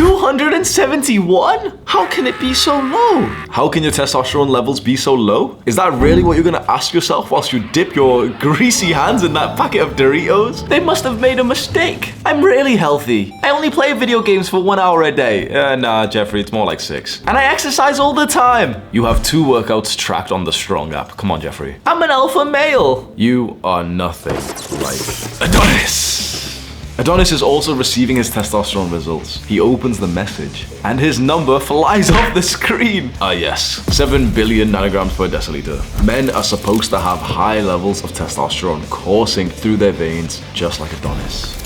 271? How can it be so low? How can your testosterone levels be so low? Is that really what you're gonna ask yourself whilst you dip your greasy hands in that packet of Doritos? They must have made a mistake. I'm really healthy. I only play video games for 1 hour a day. Nah, Jeffrey, it's more like 6. And I exercise all the time. You have 2 workouts tracked on the Strong app. Come on, Jeffrey. I'm an alpha male. You are nothing like Adonis. Adonis is also receiving his testosterone results. He opens the message, and his number flies off the screen. Ah yes, 7 billion nanograms per deciliter. Men are supposed to have high levels of testosterone coursing through their veins, just like Adonis.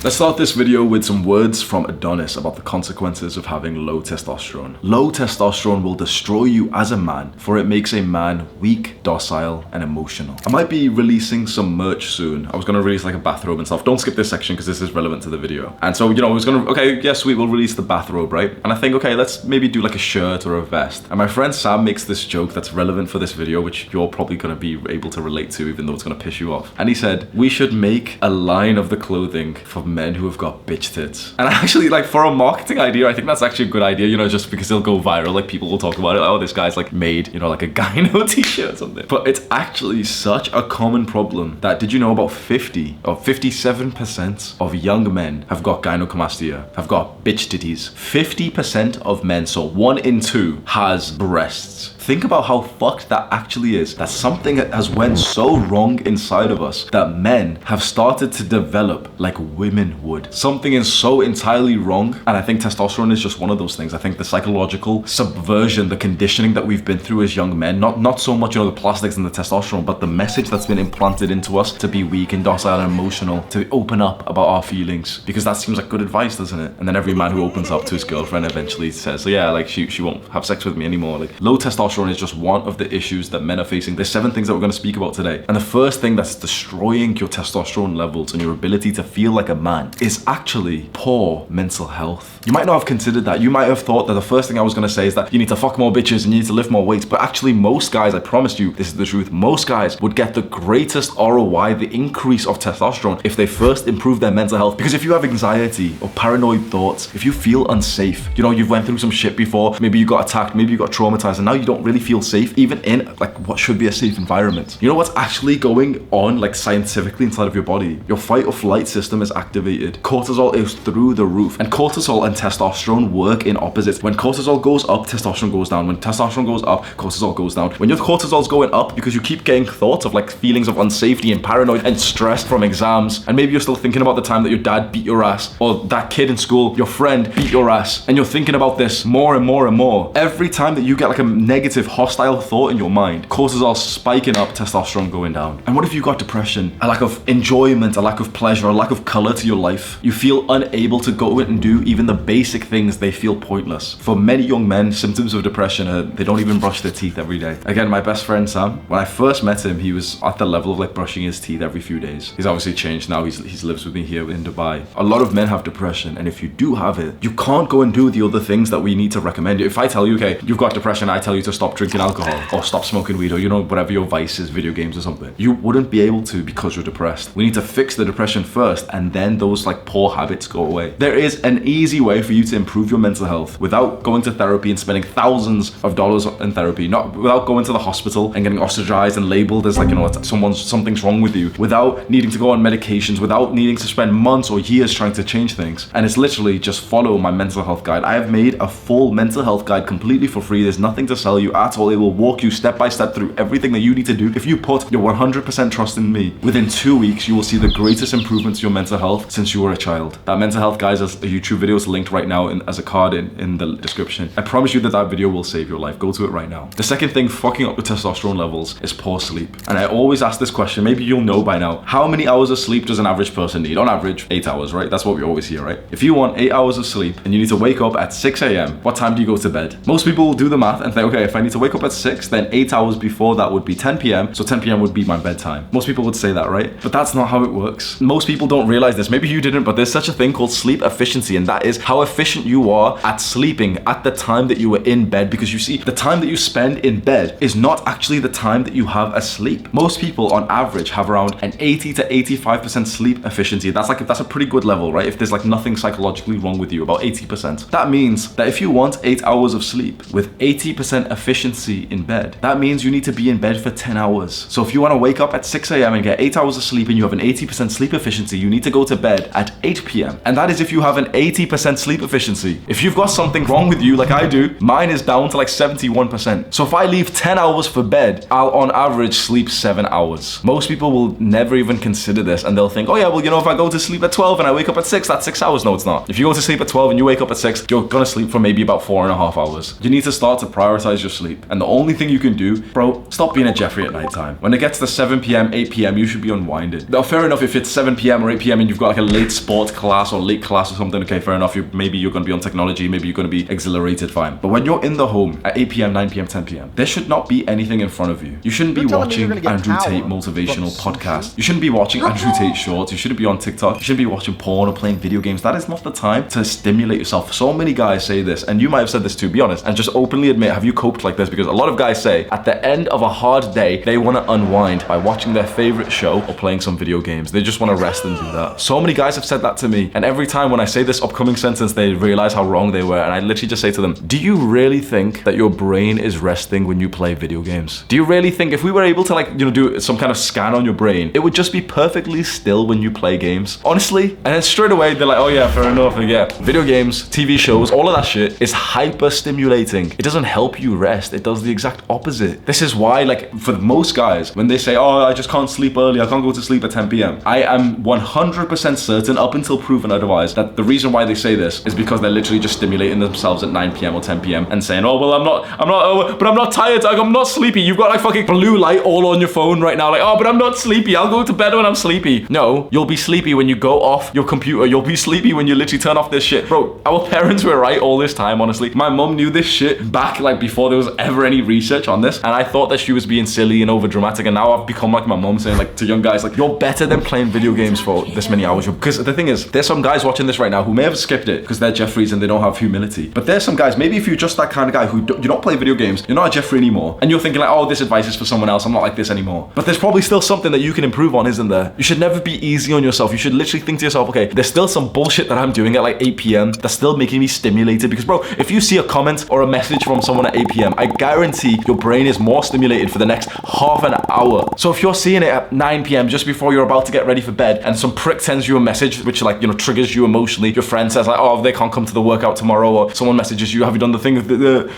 Let's start this video with some words from Adonis about the consequences of having low testosterone. Low testosterone will destroy you as a man, for it makes a man weak, docile, and emotional. I might be releasing some merch soon. I was gonna release like a bathrobe and stuff. Don't skip this section because this is relevant to the video. And so, I was gonna, okay, yeah, sweet, we'll release the bathrobe, right? And I think, okay, let's maybe do like a shirt or a vest. And my friend Sam makes this joke that's relevant for this video, which you're probably gonna be able to relate to, even though it's gonna piss you off. And he said, we should make a line of the clothing for men who have got bitch tits. And actually, like, for a marketing idea, I think that's actually a good idea, just because it'll go viral. Like, people will talk about it. Oh, this guy's like made, like a gyno t-shirt or something. But it's actually such a common problem that, did you know about 50 or 57% of young men have got gynecomastia, have got bitch titties? 50% of men, so 1 in 2 has breasts. Think about how fucked that actually is. That something has went so wrong inside of us that men have started to develop like women would. Something is so entirely wrong. And I think testosterone is just one of those things. I think the psychological subversion, the conditioning that we've been through as young men, not so much, the plastics and the testosterone, but the message that's been implanted into us to be weak and docile and emotional, to open up about our feelings, because that seems like good advice, doesn't it? And then every man who opens up to his girlfriend eventually says, so yeah, like she won't have sex with me anymore. Like, low testosterone is just one of the issues that men are facing. There's 7 things that we're going to speak about today. And the first thing that's destroying your testosterone levels and your ability to feel like a man is actually poor mental health. You might not have considered that. You might have thought that the first thing I was going to say is that you need to fuck more bitches and you need to lift more weights. But actually, most guys, I promise you, this is the truth, most guys would get the greatest ROI, the increase of testosterone, if they first improve their mental health. Because if you have anxiety or paranoid thoughts, if you feel unsafe, you've went through some shit before, maybe you got attacked, maybe you got traumatized, and now you don't really feel safe, even in like what should be a safe environment. You know what's actually going on, like scientifically, inside of your body? Your fight or flight system is activated. Cortisol is through the roof, and cortisol and testosterone work in opposites. When cortisol goes up, testosterone goes down. When testosterone goes up, cortisol goes down. When your cortisol's going up because you keep getting thoughts of like feelings of unsafety and paranoid and stress from exams, and maybe you're still thinking about the time that your dad beat your ass, or that kid in school, your friend beat your ass, and you're thinking about this more and more and more. Every time that you get like a negative, hostile thought in your mind, cortisol spiking up, testosterone going down. And what if you got depression, a lack of enjoyment, a lack of pleasure, a lack of color to your life? You feel unable to go and do even the basic things. They feel pointless. For many young men, symptoms of depression are they don't even brush their teeth every day. Again, my best friend Sam, when I first met him, he was at the level of like brushing his teeth every few days. He's obviously changed now. He lives with me here in Dubai. A lot of men have depression, and if you do have it, you can't go and do the other things that we need to recommend. If I tell you, okay, you've got depression, I tell you to stop drinking alcohol or stop smoking weed, or whatever your vice is, video games or something, you wouldn't be able to because you're depressed. We need to fix the depression first, and then those like poor habits go away. There is an easy way for you to improve your mental health without going to therapy and spending thousands of dollars in therapy, not without going to the hospital and getting ostracized and labeled as like, something's wrong with you, without needing to go on medications, without needing to spend months or years trying to change things. And it's literally just follow my mental health guide. I have made a full mental health guide completely for free. There's nothing to sell you at all. It will walk you step by step through everything that you need to do. If you put your 100% trust in me, within 2 weeks, you will see the greatest improvements to your mental health since you were a child. That mental health guide is a YouTube video. It's linked right now as a card in the description. I promise you that video will save your life. Go to it right now. The second thing fucking up with testosterone levels is poor sleep. And I always ask this question, maybe you'll know by now. How many hours of sleep does an average person need? On average, 8 hours, right? That's what we always hear, right? If you want 8 hours of sleep and you need to wake up at 6 a.m., what time do you go to bed? Most people will do the math and think, okay, if I need to wake up at 6, then 8 hours before that would be 10 p.m. So 10 p.m. would be my bedtime. Most people would say that, right? But that's not how it works. Most people don't realize this. Maybe you didn't, but there's such a thing called sleep efficiency, and that is how efficient you are at sleeping at the time that you were in bed, because you see, the time that you spend in bed is not actually the time that you have asleep. Most people on average have around an 80 to 85% sleep efficiency. That's a pretty good level, right? If there's like nothing psychologically wrong with you, about 80%. That means that if you want 8 hours of sleep with 80% efficiency in bed, that means you need to be in bed for 10 hours. So if you want to wake up at 6 a.m. and get 8 hours of sleep and you have an 80% sleep efficiency, you need to go to bed at 8 p.m. And that is if you have an 80% sleep efficiency. If you've got something wrong with you, like I do, mine is down to like 71%. So if I leave 10 hours for bed, I'll on average sleep 7 hours. Most people will never even consider this, and they'll think, oh yeah, well, you know, if I go to sleep at 12 and I wake up at 6, that's 6 hours. No, it's not. If you go to sleep at 12 and you wake up at 6, you're gonna sleep for maybe about 4.5 hours. You need to start to prioritize your sleep. And the only thing you can do, bro, stop being a Jeffrey at nighttime. When it gets to 7 p.m., 8 p.m., you should be unwinded. Now, fair enough, if it's 7 p.m. or 8 p.m. and you've got like a late sports class or late class or something, okay, fair enough. Maybe you're gonna be on technology, maybe you're gonna be exhilarated, fine. But when you're in the home at 8 p.m., 9 p.m., 10 p.m., there should not be anything in front of you. You shouldn't be watching Andrew Tate motivational podcast. You shouldn't be watching Andrew Tate shorts. You shouldn't be on TikTok. You shouldn't be watching porn or playing video games. That is not the time to stimulate yourself. So many guys say this, and you might have said this too, be honest, and just openly admit, have you coped like this? Because a lot of guys say at the end of a hard day, they want to unwind by watching their favorite show or playing some video games. They just want to rest and do that. So many guys have said that to me, and every time when I say this upcoming sentence, they realize how wrong they were, and I literally just say to them, do you really think that your brain is resting when you play video games? Do you really think if we were able to, like, you know, do some kind of scan on your brain, it would just be perfectly still when you play games? Honestly? And then straight away they're like, oh yeah, fair enough. And yeah, video games, TV shows, all of that shit is hyper stimulating. It doesn't help you rest. It does the exact opposite. This is why, like, for most guys, when they say, oh, I just can't sleep early, I can't go to sleep at 10 p.m. I am 100% certain, up until proven otherwise, that the reason why they say this is because they're literally just stimulating themselves at 9 p.m. or 10 p.m. and saying, oh, well, but I'm not tired, I'm not sleepy. You've got like fucking blue light all on your phone right now, like, oh, but I'm not sleepy, I'll go to bed when I'm sleepy. No, you'll be sleepy when you go off your computer. You'll be sleepy when you literally turn off this shit. Bro, our parents were right all this time, honestly. My mom knew this shit back like before there was ever any research on this, and I thought that she was being silly and over dramatic, and now I've become like my mom saying like to young guys, like, you're better than playing video games for this many hours. Because the thing is, there's some guys watching this right now who may have skipped it because they're Jeffreys and they don't have humility. But there's some guys, maybe if you're just that kind of guy who you don't play video games, you're not a Jeffrey anymore, and you're thinking like, oh, this advice is for someone else, I'm not like this anymore. But there's probably still something that you can improve on, isn't there? You should never be easy on yourself. You should literally think to yourself, okay, there's still some bullshit that I'm doing at like 8 p.m. that's still making me stimulated. Because bro, if you see a comment or a message from someone at 8 p.m, I guarantee your brain is more stimulated for the next half an hour. So if you're seeing it at 9 p.m. just before you're about to get ready for bed, and some prick sends you a message which, like, you know, triggers you emotionally, your friend says like, oh, they can't come to the workout tomorrow, or someone messages you, have you done the thing, and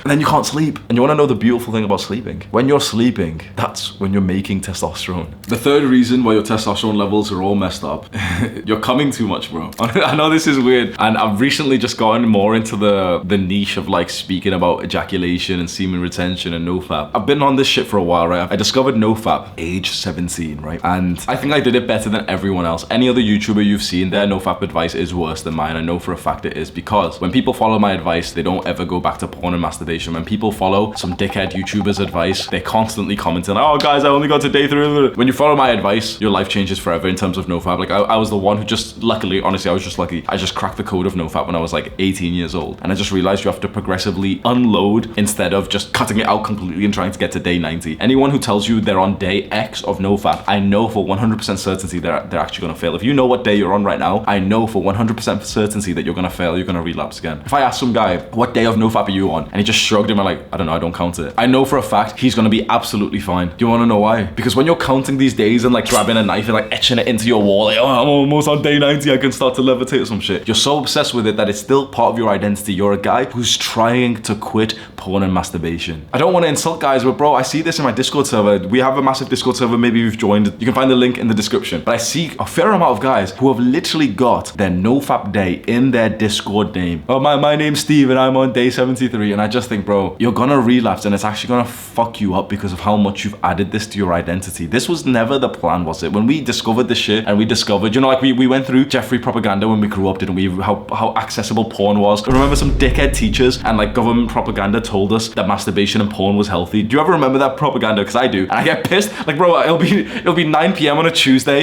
then you can't sleep. And you want to know the beautiful thing about sleeping? When you're sleeping, that's when you're making testosterone. The third reason why your testosterone levels are all messed up, you're coming too much, bro. I know this is weird, and I've recently just gotten more into the niche of like speaking about ejaculation and semen retention and nofap. I've been on this shit for a while, right? I discovered nofap age 17, right? And I think I did it better than everyone else. Any other YouTuber you've seen, their nofap advice is worse than mine. I know for a fact it is, because when people follow my advice, they don't ever go back to porn and masturbation. When people follow some dickhead YouTuber's advice, they're constantly commenting, oh guys, I only got to day 3. When you follow my advice, your life changes forever in terms of nofap. Like I was the one who just, luckily, honestly, I was just lucky. I just cracked the code of nofap when I was like 18 years old. And I just realized you have to progressively unload instead of just cutting it out completely and trying to get to day 90. Anyone who tells you they're on day X of nofap, I know for 100% certainty they're actually gonna fail. If you know what day you're on right now, I know for 100% certainty that you're gonna fail, you're gonna relapse again. If I ask some guy, what day of nofap are you on? And he just shrugged him and like, I don't know, I don't count it. I know for a fact he's gonna be absolutely fine. Do you wanna know why? Because when you're counting these days and like grabbing a knife and like etching it into your wall, like, oh, I'm almost on day 90, I can start to levitate or some shit. You're so obsessed with it that it's still part of your identity. You're a guy who's trying to quit porn and masturbation. I don't want to insult guys, but bro, I see this in my Discord server. We have a massive Discord server, maybe you've joined. You can find the link in the description. But I see a fair amount of guys who have literally got their nofap day in their Discord name. Oh, my name's Steve and I'm on day 73. And I just think, bro, you're gonna relapse and it's actually gonna fuck you up because of how much you've added this to your identity. This was never the plan, was it? When we discovered this shit and we discovered, you know, like we went through Jeffrey propaganda when we grew up, didn't we? How accessible porn was. I remember some dickhead teachers and like government propaganda told us that masturbation and porn was healthy. Do you ever remember that propaganda? Because I do. And I get pissed. Like, bro, it'll be 9 p.m. on a Tuesday,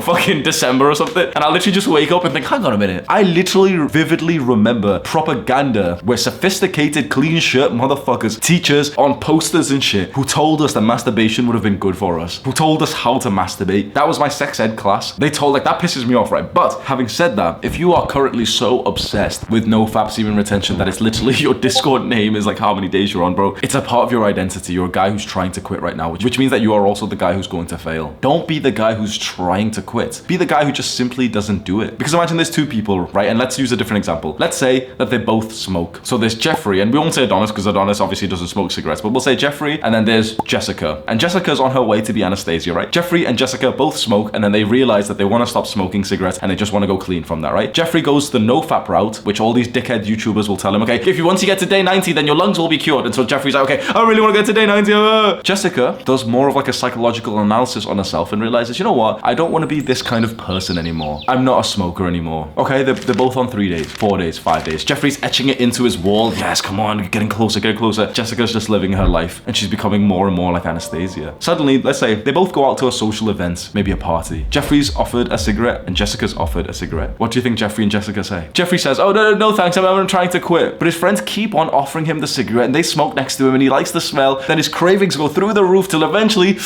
fucking December or something. And I'll literally just wake up and think, hang on a minute. I literally vividly remember propaganda where sophisticated, clean shirt motherfuckers, teachers on posters and shit, who told us that masturbation would have been good for us, who told us how to masturbate. That was my sex ed class. They told, like, that pisses me off, right? But having said that, if you are currently so obsessed with nofap semen retention that it's literally your Discord name is like how many days you're on, bro, it's a part of your identity. You're a guy who's trying to quit right now, which means that you are also the guy who's going to fail. Don't be the guy who's trying to quit. Be the guy who just simply doesn't do it. Because imagine there's two people, right? And let's use a different example. Let's say that they both smoke. So there's Jeffrey, and we won't say Adonis because Adonis obviously doesn't smoke cigarettes, but we'll say Jeffrey, and then there's Jessica. And Jessica's on her way to be Anastasia, right? Jeffrey and Jessica both smoke, and then they realize that they want to stop smoking cigarettes and they just want to go clean from that, right? Jeffrey goes the nofap route, which all these dickhead YouTubers will tell him, okay, if you once you get to day 90, then your lungs will be cured. And so Jeffrey's like, okay, I really want to get to day 90. Jessica does more of like a psychological analysis on herself and realizes, you know what? I don't want to be this kind of person anymore. I'm not a smoker anymore. Okay, they're both on 3 days, 4 days, 5 days. Jeffrey's etching it into his wall. Yes, come on, getting closer, getting closer. Jessica's just living her life and she's becoming more and more like Anastasia. Suddenly, let's say they both go out to a social event, maybe a party. Jeffrey's offered a cigarette and Jessica's offered a cigarette. What do you think Jeffrey and Jessica say? Jeffrey says, oh, no, thanks, I'm trying to quit. But his friends keep on offering him the cigarette and they smoke next to him and he likes the smell. Then his cravings go through the roof till eventually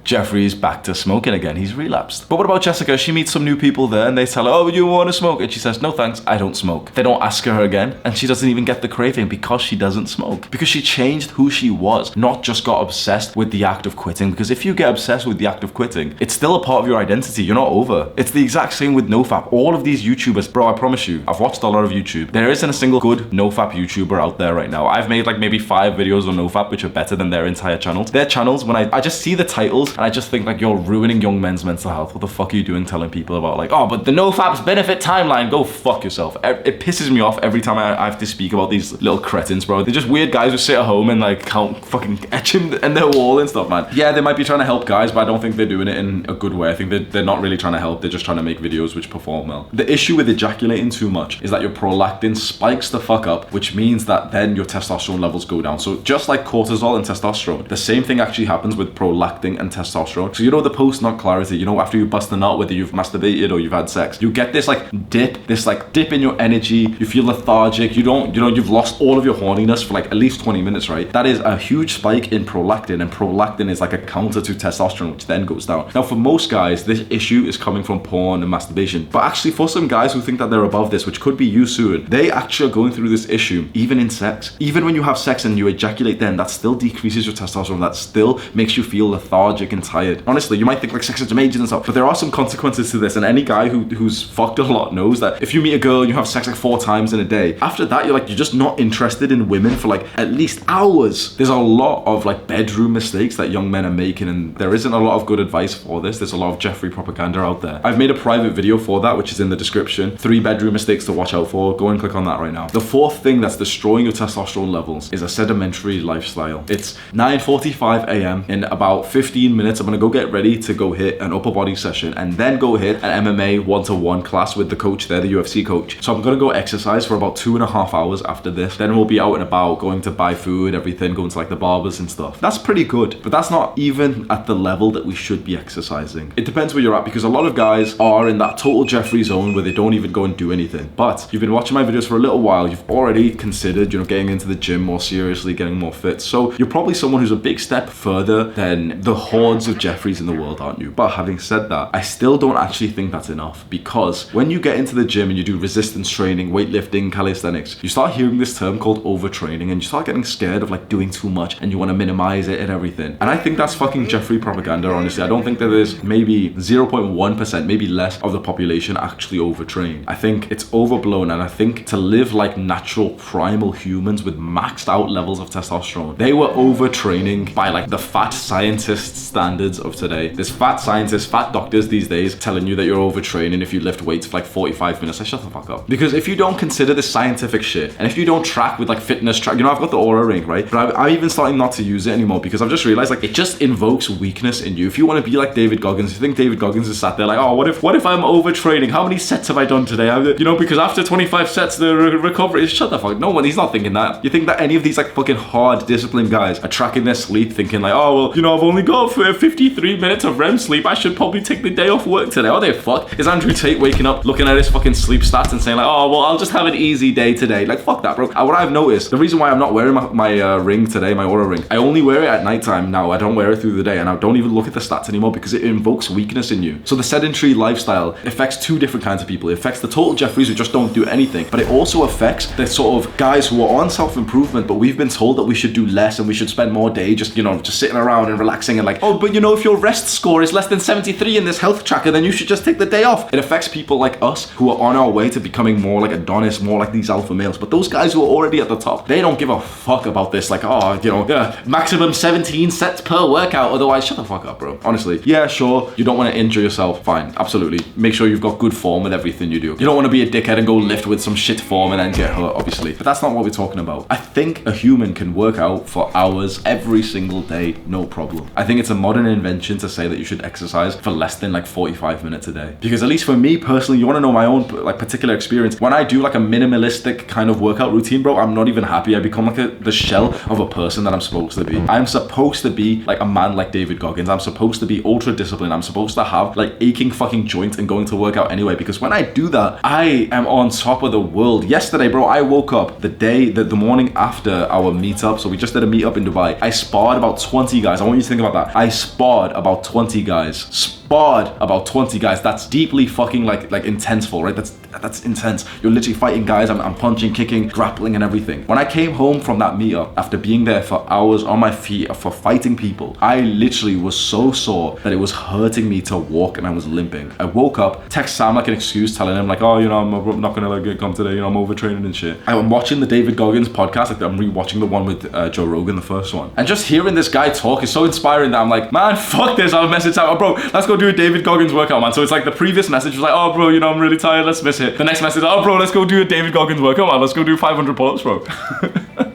Jeffrey's back to smoking again. He's relapsed. But what about Jessica? She meets some new people there and they tell her, oh, you want to smoke? And she says, no thanks, I don't smoke. They don't ask her again and she doesn't even get the craving because she doesn't smoke. Because she changed who she was, not just got obsessed with the act of quitting. Because if you get obsessed with the act of quitting, it's still a part of your identity. You're not over. It's the exact same with nofap. All of these YouTubers, bro, I promise you, I've watched a lot of YouTube. There isn't a single good nofap YouTuber out there right now. I've made like maybe 5 videos on nofap, which are better than their entire channels. Their channels, when I just see the titles and I just think like, you're ruining young men's mental health. What the fuck are you doing telling people about like, oh, but the nofap's benefit timeline? Go fuck yourself. It pisses me off every time I have to speak about these little cretins, bro. They're just weird guys who sit at home and like count fucking etch him in their wall and stuff, man. Yeah, they might be trying to help guys, but I don't think they're doing it in a good way. I think they're not really trying to help. They're just trying to make videos which perform well. The issue with ejaculating too much is that your prolactin spikes the fuck up, which means that then your testosterone levels go down. So just like cortisol and testosterone, the same thing actually happens with prolactin and testosterone. So you know the post-nut clarity, you know, after you bust a nut, whether you've masturbated or you've had sex, you get this like dip in your energy. You feel lethargic. You've lost all of your horniness for like at least 20 minutes, right? That is a huge spike in prolactin, and prolactin is like a counter to testosterone, which then goes down. Now, for most guys, this issue is coming from porn and masturbation. But actually, for some guys who think that they're above this, which could be you soon, they actually are going through this issue even in sex. Even when you have sex and you ejaculate then, that still decreases your testosterone. That still makes you feel lethargic and tired. Honestly, you might think like sex is amazing and stuff, but there are some consequences to this, and any guy who's fucked a lot knows that if you meet a girl and you have sex like 4 times in a day, after that you're just not interested in women for like at least hours. There's a lot of like bedroom mistakes that young men are making, and there isn't a lot of good advice for this. There's a lot of Jeffrey propaganda out there. I've made a private video for that, which is in the description. 3 bedroom mistakes to watch out for. Go and click on that right now. The 4th thing that's destroying your testosterone levels is a sedentary lifestyle. It's 9:45 a.m. In about 15 minutes I'm gonna go get ready to go hit an upper body session and then go hit an MMA 1-to-1 class with the coach there, the UFC coach. So I'm gonna go exercise for about 2.5 hours after this. Then we'll be out and about, going to buy food, everything, going to like the barbers and stuff. That's pretty good, but that's not even at the level that we should be exercising. It depends where you're at, because a lot of guys are in that total Jeffrey zone where they don't even go and do anything. But you've been watching my videos for a little while, you've already considered, getting into the gym more seriously, getting more fit. So you're probably someone who's a big step further than the hordes of Jeffreys in the world, aren't you? But having said that, I still don't actually think that's enough, because when you get into the gym and you do resistance training, weightlifting, calisthenics, you start hearing this term called overtraining, and you start getting scared of like doing too much and you want to minimize it and everything. And I think that's fucking Jeffrey propaganda, honestly. I don't think that there's maybe 0.1%, maybe less of the population actually overtrain. I think it's overblown, and I think to live like natural primal humans with maxed out levels of testosterone, they were overtraining by like the fat scientists that standards of today. There's fat scientists, fat doctors these days telling you that you're overtraining if you lift weights for like 45 minutes. Like, shut the fuck up. Because if you don't consider this scientific shit, and if you don't track with like fitness track, you know, I've got the Aura Ring, right? But I'm even starting not to use it anymore because I've just realized like it just invokes weakness in you. If you want to be like David Goggins, you think David Goggins is sat there like, oh, what if I'm overtraining? How many sets have I done today? You know, because after 25 sets, the recovery is shut the fuck. No one, he's not thinking that. You think that any of these like fucking hard disciplined guys are tracking their sleep thinking like, oh, well, you know, I've only got 53 minutes of REM sleep. I should probably take the day off work today. Oh, they fuck. Is Andrew Tate waking up, looking at his fucking sleep stats and saying like, oh, well, I'll just have an easy day today. Like, fuck that, bro. What I've noticed, the reason why I'm not wearing my ring today, my Aura Ring, I only wear it at nighttime now. I don't wear it through the day, and I don't even look at the stats anymore because it invokes weakness in you. So the sedentary lifestyle affects two different kinds of people. It affects the total Jeffreys who just don't do anything, but it also affects the sort of guys who are on self-improvement, but we've been told that we should do less and we should spend more day just, you know, just sitting around and relaxing and like, oh, but you know, if your rest score is less than 73 in this health tracker, then you should just take the day off. It affects people like us who are on our way to becoming more like Adonis, more like these alpha males. But those guys who are already at the top, they don't give a fuck about this. Like, oh, you know, maximum 17 sets per workout. Otherwise, shut the fuck up, bro. Honestly, yeah, sure, you don't want to injure yourself. Fine, absolutely. Make sure you've got good form with everything you do. You don't want to be a dickhead and go lift with some shit form and then get hurt, obviously. But that's not what we're talking about. I think a human can work out for hours every single day, no problem. I think it's a modern invention to say that you should exercise for less than like 45 minutes a day. Because at least for me personally, you want to know my own like particular experience. When I do like a minimalistic kind of workout routine, bro, I'm not even happy. I become like the shell of a person that I'm supposed to be. I'm supposed to be like a man like David Goggins. I'm supposed to be ultra disciplined. I'm supposed to have like aching fucking joints and going to work out anyway. Because when I do that, I am on top of the world. Yesterday, bro, I woke up the morning after our meetup. So we just did a meetup in Dubai. I sparred about 20 guys. I want you to think about that. I sparred about 20 guys. About 20 guys. That's deeply fucking like intenseful, right? That's intense. You're literally fighting guys. I'm punching, kicking, grappling and everything. When I came home from that meetup, after being there for hours on my feet for fighting people, I literally was so sore that it was hurting me to walk and I was limping. I woke up, text Sam like an excuse, telling him like, oh, you know, I'm not gonna like come today, you know, I'm overtraining and shit. I'm watching the David Goggins podcast, like I'm rewatching the one with Joe Rogan, the first one. And just hearing this guy talk is so inspiring that I'm like, man, fuck this. I'll message out, oh, bro, let's go do a David Goggins workout, man. So it's like the previous message was like, oh, bro, you know, I'm really tired, let's miss it. The next message, oh, bro, let's go do a David Goggins workout, man. Let's go do 500 pull-ups, bro.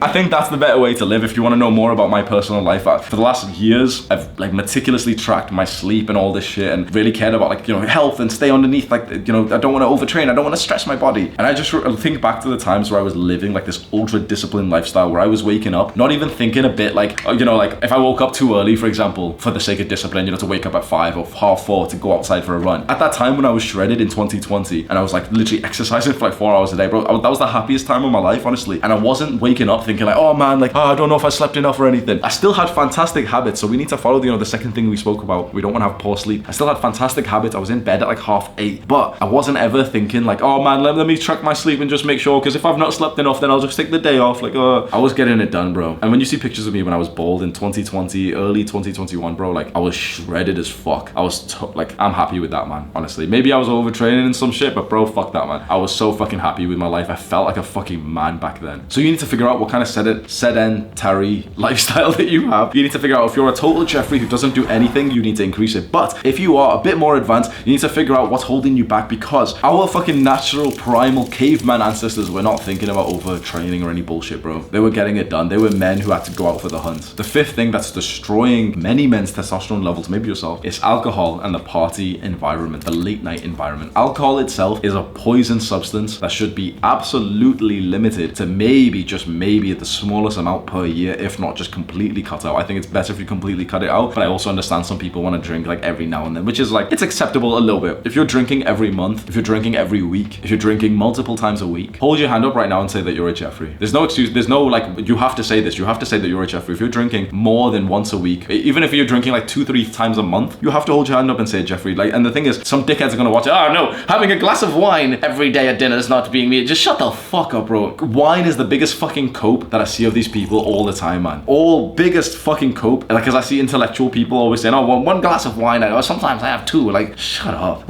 I think that's the better way to live. If you want to know more about my personal life, for the last years, I've like meticulously tracked my sleep and all this shit and really cared about like, you know, health and stay underneath, like, you know, I don't want to overtrain. I don't want to stress my body. And I just think back to the times where I was living like this ultra disciplined lifestyle where I was waking up, not even thinking a bit like, you know, like if I woke up too early, for example, for the sake of discipline, you know, to wake up at 5 or 4:30 to go outside for a run. At that time when I was shredded in 2020 and I was like literally exercising for like 4 hours a day, bro, that was the happiest time of my life, honestly. And I wasn't waking up thinking like, oh man, like, oh, I don't know if I slept enough or anything. I still had fantastic habits. So we need to follow, you know, the second thing we spoke about. We don't want to have poor sleep. I still had fantastic habits. I was in bed at like 8:30, but I wasn't ever thinking like, oh man, let me track my sleep and just make sure, because if I've not slept enough, then I'll just take the day off. Like, I was getting it done, bro. And when you see pictures of me when I was bald in 2020, early 2021, bro, like I was shredded as fuck. I was like, I'm happy with that, man. Honestly, maybe I was overtraining and some shit, but bro, fuck that, man. I was so fucking happy with my life. I felt like a fucking man back then. So you need to figure out what kind of sedentary lifestyle that you have. You need to figure out if you're a total Jeffrey who doesn't do anything, you need to increase it. But if you are a bit more advanced, you need to figure out what's holding you back, because our fucking natural primal caveman ancestors were not thinking about overtraining or any bullshit, bro. They were getting it done. They were men who had to go out for the hunt. The fifth thing that's destroying many men's testosterone levels, maybe yourself, is alcohol and the party environment, the late night environment. Alcohol itself is a poison substance that should be absolutely limited to maybe, just maybe, the smallest amount per year, if not just completely cut out. I think it's better if you completely cut it out, but I also understand some people want to drink like every now and then, which is like, it's acceptable a little bit. If you're drinking every month, if you're drinking every week, if you're drinking multiple times a week, hold your hand up right now and say that you're a Jeffrey. There's no excuse. There's no like, you have to say this. You have to say that you're a Jeffrey. If you're drinking more than once a week, even if you're drinking like 2-3 times a month, you have to hold your hand up and say Jeffrey. Like, and the thing is, some dickheads are gonna watch it. Oh no, having a glass of wine every day at dinner is not being me. Just shut the fuck up, bro. Wine is the biggest fucking cope cope that I see of these people all the time, man. All biggest fucking cope. Like, because I see intellectual people always saying, oh, well, one glass of wine, or sometimes I have two. Like, shut up.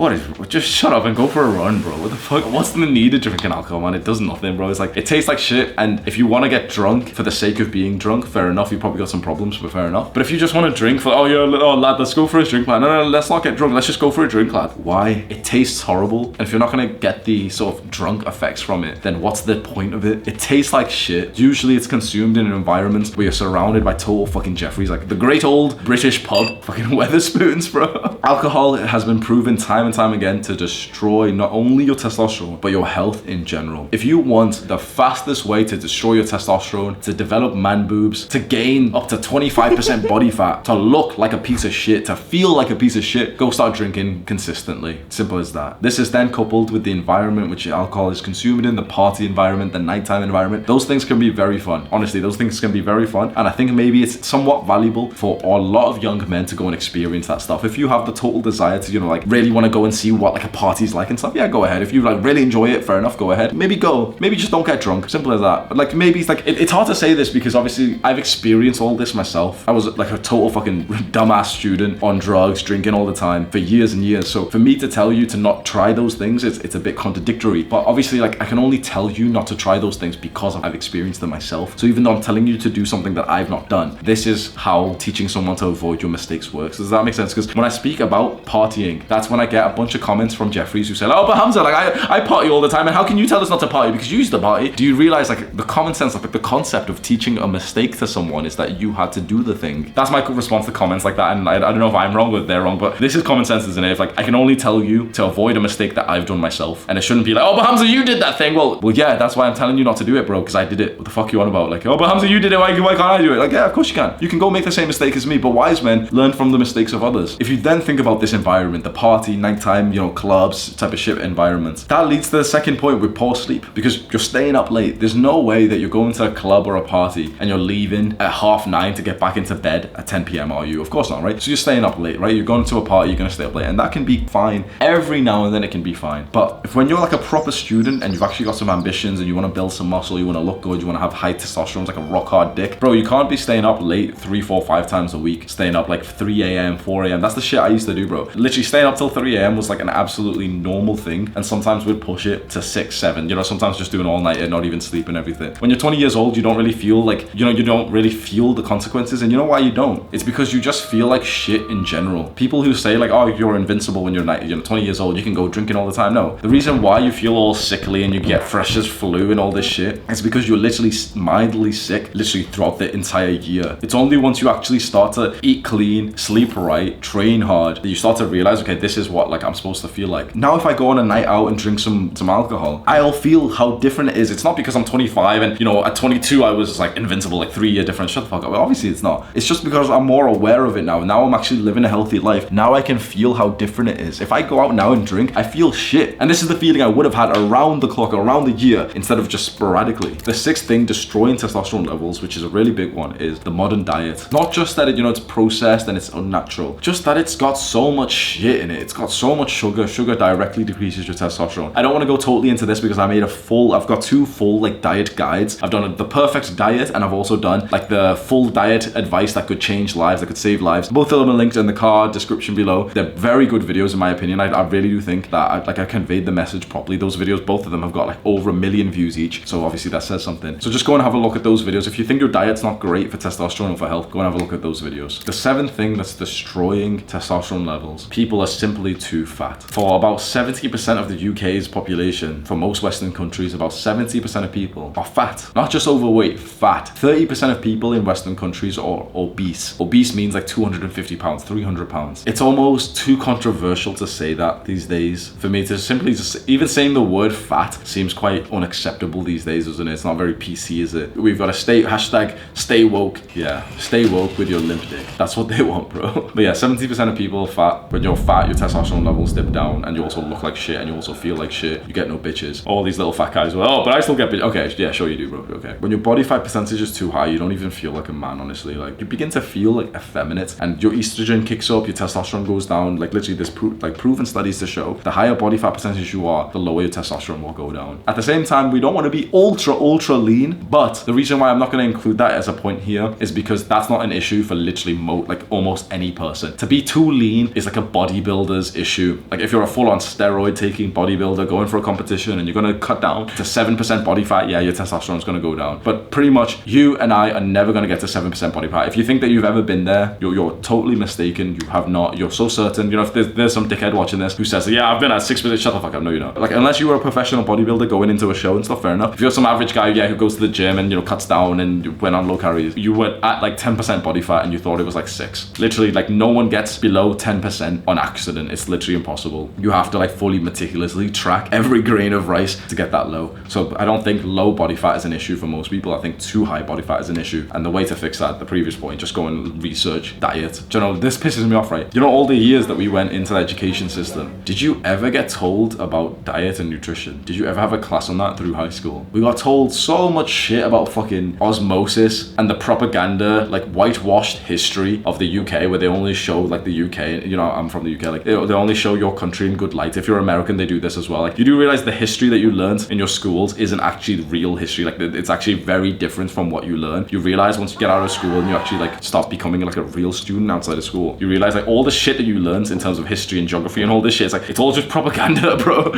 Just shut up and go for a run, bro. What the fuck? What's the need of drinking alcohol, man? It does nothing, bro. It's like, it tastes like shit. And if you want to get drunk for the sake of being drunk, fair enough. You probably got some problems, but fair enough. But if you just want to drink for, oh yeah, oh lad, let's go for a drink, man. No, let's not get drunk. Let's just go for a drink, lad. Why? It tastes horrible. And if you're not going to get the sort of drunk effects from it, then what's the point of it? It tastes like shit. Usually it's consumed in an environment where you're surrounded by total fucking Jeffreys, like the great old British pub, fucking Wetherspoons, bro. Alcohol has been proven time and time again to destroy not only your testosterone, but your health in general. If you want the fastest way to destroy your testosterone, to develop man boobs, to gain up to 25% body fat, to look like a piece of shit, to feel like a piece of shit, go start drinking consistently. Simple as that. This is then coupled with the environment which alcohol is consumed in, the party environment, the nighttime environment. Those things can be very fun. Honestly, those things can be very fun. And I think maybe it's somewhat valuable for a lot of young men to go and experience that stuff. If you have the total desire to, you know, like really want to go and see what like a party's like and stuff, yeah, go ahead. If you like really enjoy it, fair enough, go ahead. Maybe go. Maybe just don't get drunk. Simple as that. But like maybe it's like, it's hard to say this because obviously I've experienced all this myself. I was like a total fucking dumbass student on drugs, drinking all the time for years and years. So for me to tell you to not try those things, it's a bit contradictory. But obviously, like, I can only tell you not to try those things because I've experienced them myself. So even though I'm telling you to do something that I've not done, this is how teaching someone to avoid your mistakes works. Does that make sense? Because when I speak about partying, that's when I get a bunch of comments from Jeffreys who say, oh, but Hamza, like, I party all the time, and how can you tell us not to party because you used to party? Do you realize, like, the common sense, like the concept of teaching a mistake to someone is that you had to do the thing? That's my response to comments like that, and I don't know if I'm wrong or they're wrong, but this is common sense, isn't it? If, like, I can only tell you to avoid a mistake that I've done myself, and it shouldn't be like, oh, but Hamza, you did that thing. Well, yeah, that's why I'm telling you not to do it, bro, because I did it. What the fuck you on about? Like, oh, but Hamza, you did it. Why can't I do it? Like, yeah, of course you can. You can go make the same mistake as me, but wise men learn from the mistakes of others. If you then think about this environment, the party, nighttime, you know, clubs type of shit environment, that leads to the second point with poor sleep, because you're staying up late. There's no way that you're going to a club or a party and you're leaving at 9:30 to get back into bed at 10 p.m. are you? Of course not, right? So you're staying up late, right? You're going to a party, you're going to stay up late, and that can be fine. Every now and then it can be fine. But if when you're like a proper student and you've actually got some ambitions and you want to build some muscle, you want to look good, you want to have high testosterone, like a rock hard dick, bro, you can't be staying up late 3, 4, 5 times a week, staying up like 3 a.m., 4 a.m. That's the shit I used to do, bro. Literally staying up till 3 a.m. was like an absolutely normal thing, and sometimes we'd push it to 6, 7, you know, sometimes just doing all night and not even sleep and everything. When you're 20 years old, you don't really feel like, you know, you don't really feel the consequences, and you know why you don't? It's because you just feel like shit in general. People who say like, oh, you're invincible when you're 20 years old, you can go drinking all the time. No, the reason why you feel all sickly and you get fresh as flu and all this shit is because you're literally mildly sick literally throughout the entire year. It's only once you actually start to eat clean, sleep right, train hard, that you start to realize, okay, this is what like I'm supposed to feel like. Now if I go on a night out and drink some alcohol, I'll feel how different it is. It's not because I'm 25 and, you know, at 22 I was like invincible, like 3 year difference. Shut the fuck up. Well, obviously it's not. It's just because I'm more aware of it now. Now I'm actually living a healthy life. Now I can feel how different it is. If I go out now and drink, I feel shit. And this is the feeling I would have had around the clock, around the year, instead of just sporadically. The sixth thing destroying testosterone levels, which is a really big one, is the modern diet. Not just that it's processed and it's unnatural, just that it's got so much shit in it. It's got so much sugar. Sugar directly decreases your testosterone. I don't want to go totally into this because I've got 2 full like diet guides. I've done the perfect diet, and I've also done like the full diet advice that could change lives, that could save lives. Both of them are linked in the card description below. They're very good videos in my opinion. I really do think that I conveyed the message properly. Those videos, both of them have got like over 1 million views each. So obviously that says something. So just go and have a look at those videos. If you think your diet's not great for testosterone or for health, go and have a look at those videos. The 7th thing that's destroying testosterone levels, people are simply too fat. For about 70% of the UK's population, for most Western countries, about 70% of people are fat. Not just overweight, fat. 30% of people in Western countries are obese. Obese means like 250 pounds, 300 pounds. It's almost too controversial to say that these days. For me to simply just, even saying the word fat seems quite unacceptable these days, doesn't it? It's not very PC, is it? We've got a stay woke. Yeah, stay woke with your limp dick. That's what they want, bro. But yeah, 70% of people are fat. When you're fat, your testosterone levels dip down, and you also look like shit, and you also feel like shit. You get no bitches. All these little fat guys, well, oh, but I still get bitches. Okay, yeah, sure you do, bro. Okay. When your body fat percentage is too high, you don't even feel like a man, honestly. Like, you begin to feel like effeminate, and your estrogen kicks up, your testosterone goes down. Like, literally, there's proven studies to show the higher body fat percentage you are, the lower your testosterone will go down. At the same time, we don't want to be ultra lean, But the reason why I'm not going to include that as a point here is because that's not an issue for literally like almost any person. To be too lean is like a bodybuilder's issue. Like if you're a full-on steroid taking bodybuilder going for a competition and you're going to cut down to 7% body fat, yeah, your testosterone is going to go down. But pretty much you and I are never going to get to 7% body fat. If you think that you've ever been there, you're totally mistaken. You have not. You're so certain. You know, if there's some dickhead watching this who says, yeah, I've been at 6%, shut the fuck up. No, you're not. Like, unless you were a professional bodybuilder going into a show and stuff, fair enough. If you're some average guy, yeah, who goes to the gym and, you know, cuts down and went on low calories, you were at like 10% body fat and you thought it was like 6. Literally, like, no one gets below 10% on accident. It's literally impossible. You have to like fully meticulously track every grain of rice to get that low. So I don't think low body fat is an issue for most people. I think too high body fat is an issue. And the way to fix that, the previous point, just go and research diet. Do you know, this pisses me off, right? You know, all the years that we went into the education system, did you ever get told about diet and nutrition? Did you ever have a class on that through high school? We got told so much shit about fucking osmosis and the propaganda, like whitewashed history of the UK, where they only show like the UK, you know, I'm from the UK, like they only show your country in good light. If you're American, they do this as well. Like, you do realize the history that you learned in your schools isn't actually real history. Like, it's actually very different from what you learn. You realize once you get out of school and you actually like start becoming like a real student outside of school, you realize like all the shit that you learned in terms of history and geography and all this shit, it's like, it's all just propaganda, bro.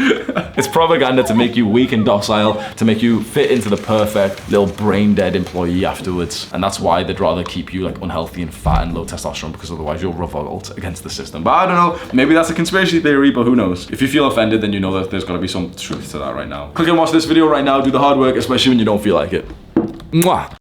It's propaganda to make you weak and docile, to make you fit into the perfect little brain dead employee afterwards. And that's why they'd rather keep you like unhealthy and fat and low testosterone, because otherwise you'll revolt against the system. But I don't know, maybe that's a conspiracy theory, but who knows? If you feel offended, then you know that there's gotta be some truth to that right now. Click and watch this video right now, do the hard work, especially when you don't feel like it. Mwah.